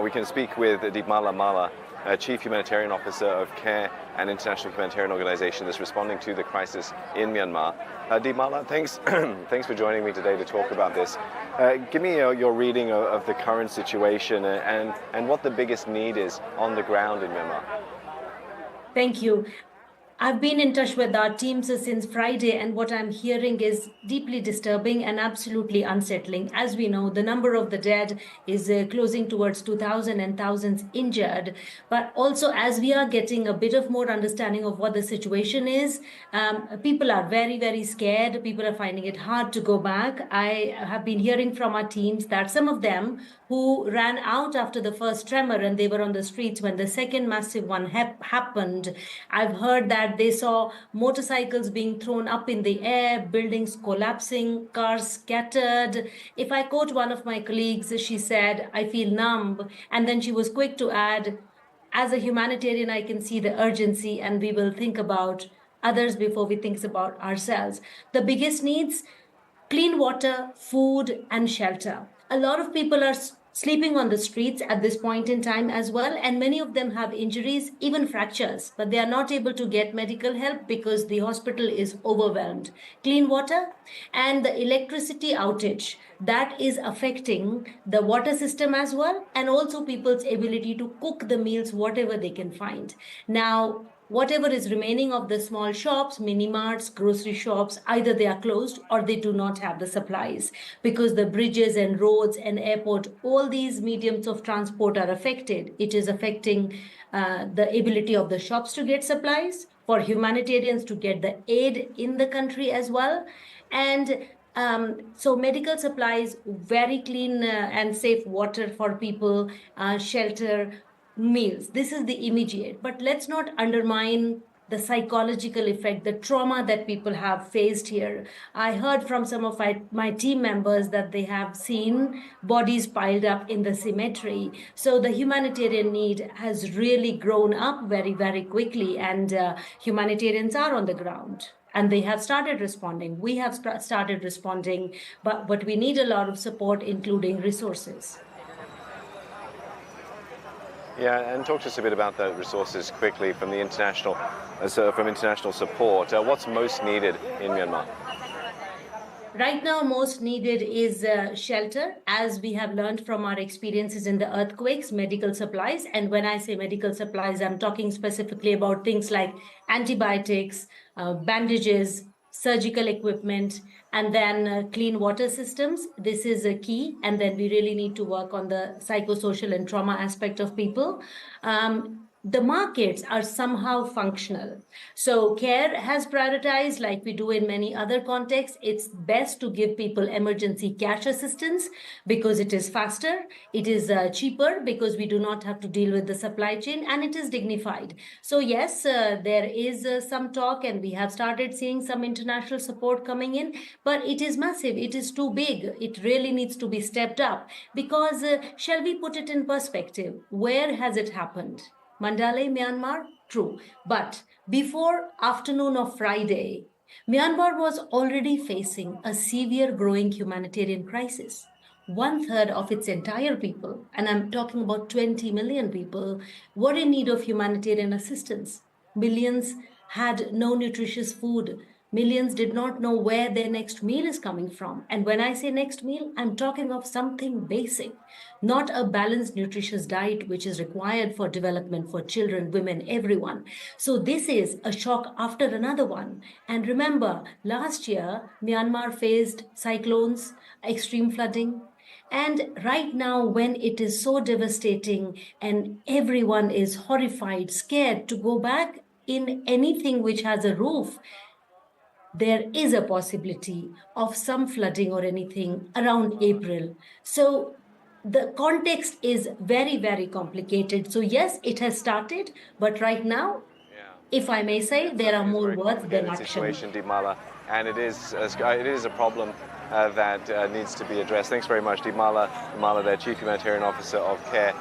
We can speak with Deepmala Mahla, Chief Humanitarian Officer of CARE, an international humanitarian organization that's responding to the crisis in Myanmar. Deepmala, thanks, thanks for joining me today to talk about this. Give me your reading of the current situation and what the biggest need is on the ground in Myanmar. Thank you. I've been in touch with our teams since Friday, and what I'm hearing is deeply disturbing and absolutely unsettling. As we know, the number of the dead is closing towards 2,000 and thousands injured. But also, as we are getting a bit of more understanding of what the situation is, people are very, very scared. People are finding it hard to go back. I have been hearing from our teams that some of them who ran out after the first tremor and they were on the streets when the second massive one happened, I've heard that they saw motorcycles being thrown up in the air, buildings collapsing, cars scattered. If I quote one of my colleagues, she said, "I feel numb." And then she was quick to add, "As a humanitarian, I can see the urgency and we will think about others before we think about ourselves." The biggest needs: clean water, food, and shelter. A lot of people are sleeping on the streets at this point in time as well, and many of them have injuries, even fractures, but they are not able to get medical help because the hospital is overwhelmed. Clean water and the electricity outage, that is affecting the water system as well, and also people's ability to cook the meals, whatever they can find. Now, whatever is remaining of the small shops, mini marts, grocery shops, either they are closed or they do not have the supplies, because the bridges and roads and airport, all these mediums of transport are affected. It is affecting the ability of the shops to get supplies, for humanitarians to get the aid in the country as well. And so medical supplies, very clean and safe water for people, shelter, meals. This is the immediate, but let's not undermine the psychological effect, the trauma that people have faced here. I heard from some of my team members that they have seen bodies piled up in the cemetery. So the humanitarian need has really grown up very, very quickly, and humanitarians are on the ground. And they have started responding. We have started responding, but we need a lot of support, including resources. Yeah, and talk to us a bit about the resources quickly from the international support. What's most needed in Myanmar? Right now, most needed is shelter, as we have learned from our experiences in the earthquakes, medical supplies. And when I say medical supplies, I'm talking specifically about things like antibiotics, bandages, surgical equipment, and then clean water systems. This is a key. And then we really need to work on the psychosocial and trauma aspect of people. The markets are somehow functional. So CARE has prioritized, like we do in many other contexts. It's best to give people emergency cash assistance because it is faster, it is cheaper because we do not have to deal with the supply chain, and it is dignified. So yes, there is some talk, and we have started seeing some international support coming in, but it is massive, it is too big. It really needs to be stepped up because shall we put it in perspective? Where has it happened? Mandalay, Myanmar? True. But before afternoon of Friday, Myanmar was already facing a severe growing humanitarian crisis. 1/3 of its entire people, and I'm talking about 20 million people, were in need of humanitarian assistance. Millions had no nutritious food. Millions did not know where their next meal is coming from. And when I say next meal, I'm talking of something basic, not a balanced, nutritious diet, which is required for development for children, women, everyone. So this is a shock after another one. And remember, last year, Myanmar faced cyclones, extreme flooding. And right now, when it is so devastating and everyone is horrified, scared to go back in anything which has a roof, there is a possibility of some flooding or anything around April. So the context is very, very complicated. So yes, it has started, but right now, if I may say, there are more words than action. Situation, Deepmala, and it is a problem that needs to be addressed. Thanks very much, Deepmala Mahla, the Chief Humanitarian Officer of CARE.